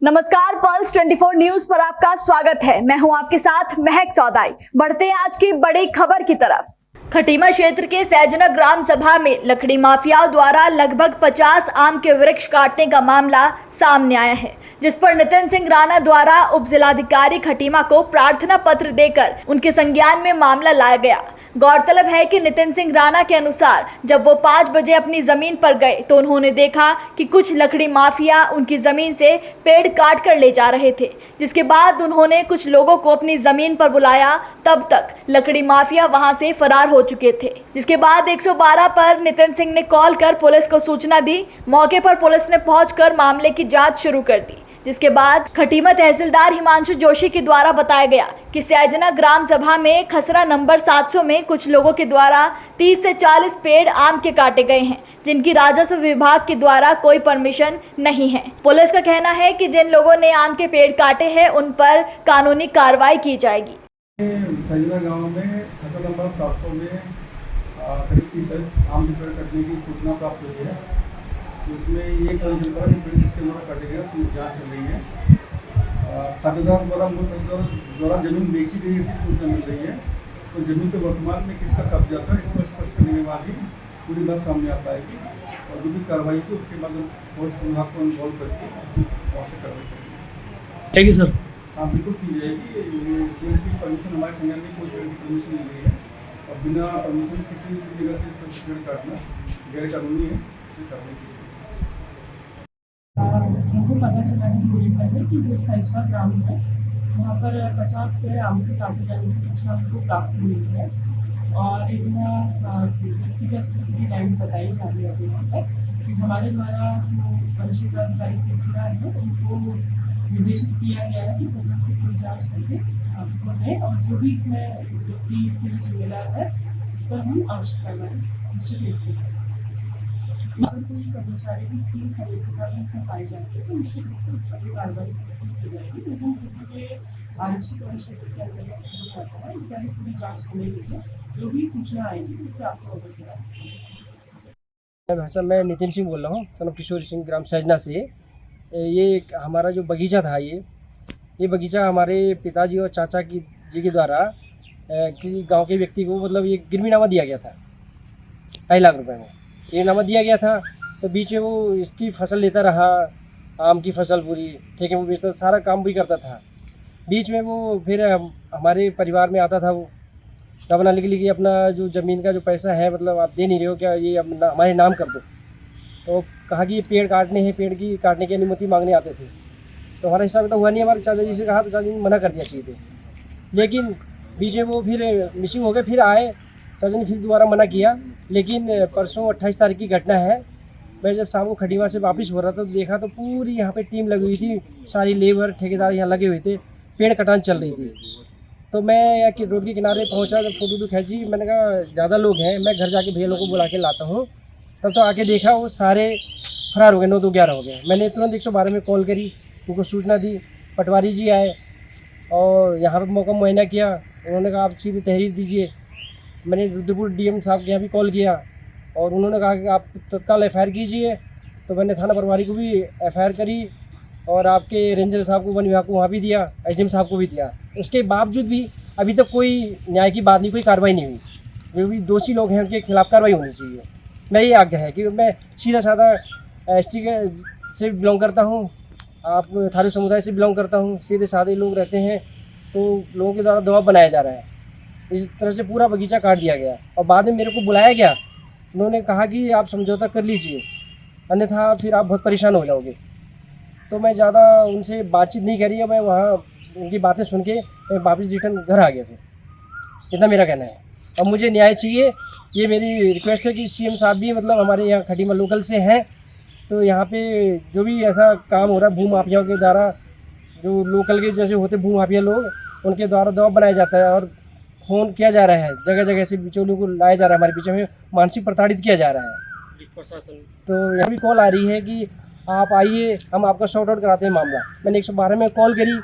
नमस्कार, pulse 24 news पर आपका स्वागत है। मैं हूं आपके साथ महक सौदाई। बढ़ते हैं आज की बड़ी खबर की तरफ। खटीमा क्षेत्र के सैजना ग्राम सभा में लकड़ी माफियाओं द्वारा लगभग 50 आम के वृक्ष काटने का मामला सामने आया है, जिस पर नितिन सिंह राणा द्वारा उप जिलाधिकारी खटीमा को प्रार्थना पत्र देकर उनके संज्ञान में मामला लाया गया। गौरतलब है कि नितिन सिंह राणा के अनुसार जब वो 5 बजे अपनी जमीन पर गए तो उन्होंने देखा कि कुछ लकड़ी माफिया उनकी जमीन से पेड़ काट कर ले जा रहे थे, जिसके बाद उन्होंने कुछ लोगों को अपनी जमीन पर बुलाया। तब तक लकड़ी माफिया वहां से फरार हो चुके थे, जिसके बाद 112 पर नितिन सिंह ने कॉल कर पुलिस को सूचना दी। मौके पर पुलिस ने पहुंचकर मामले की जांच शुरू कर दी, जिसके बाद खटीमा तहसीलदार हिमांशु जोशी के द्वारा बताया गया कि सैजना ग्राम सभा में खसरा नंबर 700 में कुछ लोगों के द्वारा 30 से 40 पेड़ आम के काटे गए हैं, जिनकी राजस्व विभाग के द्वारा कोई परमिशन नहीं है। पुलिस का कहना है कि जिन लोगों ने आम के पेड़ काटे हैं उन पर कानूनी कार्रवाई की जाएगी। सैजना गांव में खसरा नंबर 700 में करीब 30 आम के पेड़ कटने की सूचना प्राप्त हुई है। उसमें ये पेड़ जिसके द्वारा काटे गए उसकी जाँच चल रही है। खातेदार द्वारा जमीन बेची गई इसकी सूचना मिल रही है। तो जमीन पर वर्तमान में किसका कब्जा था इसको स्पष्ट करने के बाद ही पूरी बात सामने आ पाएगी और जो भी कार्रवाई की उसके बाद पुलिस विभाग को इन्वॉल्व करके उसमें आवश्यक कार्रवाई करेगी। ठीक है सर। हाँ, बिल्कुल की जाएगी। पेड़ की परमिशन हमारे संज्ञान में कोई पेड़ की परमिशन नहीं ली है और बिना परमिशन किसी भी जगह से पेड़ काटना गैर कानूनी है, उसकी कार्रवाई की जाएगी। हमको पता चला है थोड़ी पहले कि जो सैजना ग्राम है वहाँ पर 50 पेड़ आम के काटे जाने की सूचना हमको प्राप्त हुई है और एक व्यक्तिगत किसी की लाइन बताई जा रही है अभी वहाँ पर कि हमारे द्वारा जो वरिष्ठ अधिकारी प्रक्रिया है उनको निर्देशित किया गया है कि कोई जाँच करके आपको दें और जो भी इसमें व्यक्ति इसमें जिम्मेदार है उस पर हम आवश्यक कार्रवाई निश्चित रूप से अगर कोई कर्मचारी भी इसकी संलिप्तता में इसमें पाई जाती है तो निश्चित रूप से उस पर भी कार्रवाई की जाएगी। लेकिन मुझे आरक्षित क्षेत्र के अंतर्गत आता है इसकी पूरी जाँच होने लीजिए, जो भी सूचना आएगी उससे आपको अवगत कराएंगे। मैं नितिन सिंह बोल रहा हूँ, सन ऑफ किशोर सिंह, ग्राम सैजना से। ये हमारा जो बगीचा था ये बगीचा हमारे पिताजी और चाचा जी के द्वारा किसी गांव के व्यक्ति को मतलब ये गिरवीनामा दिया गया था 2.5 लाख रुपए में। ये नामा दिया गया था तो बीच में वो इसकी फसल लेता रहा, आम की फसल पूरी ठेके में बेचता, सारा काम भी करता था। बीच में वो फिर हमारे परिवार में आता था, वो तब ना लिख अपना जो ज़मीन का जो पैसा है मतलब आप दे नहीं रहे हो क्या, ये हमारे नाम कर दो। तो कहा कि ये पेड़ काटने हैं, पेड़ की काटने की अनुमति मांगने आते थे। तो हमारा हिसाब तो हुआ नहीं, हमारे चाचा जी से कहा तो चाचा जी ने मना कर दिया सीधे। लेकिन बीच में वो फिर मिसिंग हो गए, फिर आए, चाचा ने फिर दोबारा मना किया। लेकिन परसों 28 तारीख की घटना है, मैं जब शाम को खटीमा से वापस हो रहा था तो देखा तो पूरी यहाँ पे टीम लगी हुई थी, सारी लेबर ठेकेदार यहाँ लगे हुए थे, पेड़ कटान चल रही थी। तो मैं यहाँ की रोड के किनारे पहुँचा, जब फोटो खींची, मैंने कहा ज़्यादा लोग हैं, मैं घर जाके भैया लोगों को बुला के लाता हूँ। तब तो आके देखा वो सारे फरार हो गए, 9 तो 11 हो गए। मैंने तुरंत 112 में कॉल करी, उनको सूचना दी, पटवारी जी आए और यहाँ पर मौका मुआयना किया। उन्होंने कहा आप सीधे तहरीर दीजिए। मैंने रुद्रपुर डीएम साहब के यहाँ भी कॉल किया और उन्होंने कहा कि आप तत्काल एफआईआर कीजिए। तो मैंने थाना प्रभारी को भी एफआईआर करी और आपके रेंजर साहब को, वन विभाग को वहाँ भी दिया, एसडीएम साहब को भी दिया। उसके बावजूद भी अभी तक कोई न्याय की बात नहीं, कोई कार्रवाई नहीं हुई। जो भी दोषी लोग हैं उनके खिलाफ कार्रवाई होनी चाहिए। मैं ये आग्रह है कि मैं सीधा साधा एसटी से बिलोंग करता हूँ, आप थारू समुदाय से बिलोंग करता हूँ, सीधे साधे लोग रहते हैं, तो लोगों के द्वारा दबाव बनाया जा रहा है। इस तरह से पूरा बगीचा काट दिया गया और बाद में मेरे को बुलाया गया। उन्होंने कहा कि आप समझौता कर लीजिए, अन्यथा फिर आप बहुत परेशान हो जाओगे। तो मैं ज़्यादा उनसे बातचीत नहीं करी, मैं वहाँ उनकी बातें सुन के मैं वापस रिटर्न घर आ गया। फिर इतना मेरा कहना है। अब मुझे न्याय चाहिए, ये मेरी रिक्वेस्ट है कि सीएम साहब भी मतलब हमारे यहाँ खटीमा लोकल से हैं, तो यहाँ पे जो भी ऐसा काम हो रहा है भू माफियाओं के द्वारा, जो लोकल के जैसे होते भू माफिया लोग, उनके द्वारा दबाव बनाया जाता है और फोन किया जा रहा है, जगह जगह से बिचौलियों को लाया जा रहा है, हमारे पीछे में मानसिक प्रताड़ित किया जा रहा है प्रशासन। तो यहाँ भी कॉल आ रही है कि आप आइए, हम आपका सॉर्ट आउट कराते हैं मामला। मैंने 112 में कॉल करी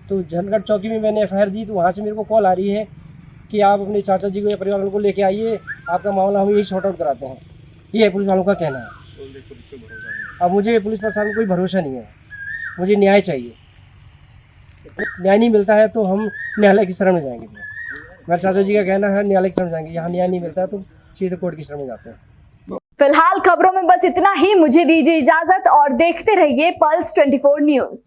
तो झनगढ़ चौकी में मैंने एफआईआर दी, तो वहाँ से मेरे को कॉल आ रही है कि आप अपने चाचा जी को या परिवार वालों को लेके आइए, आपका मामला हम यही सॉर्ट आउट कराते हैं। ये पुलिस वालों का कहना है। अब मुझे पुलिस प्रशासन कोई भरोसा नहीं है। मुझे न्याय चाहिए। न्याय नहीं मिलता है तो हम न्यायालय की शरण में जाएंगे। मेरे चाचा जी का कहना है न्यायालय की शरण में जाएंगे, यहाँ न्याय नहीं मिलता है तो सीधे कोर्ट की शरण में जाते हैं। फिलहाल खबरों में बस इतना ही। मुझे दीजिए इजाजत और देखते रहिए पल्स 24 न्यूज।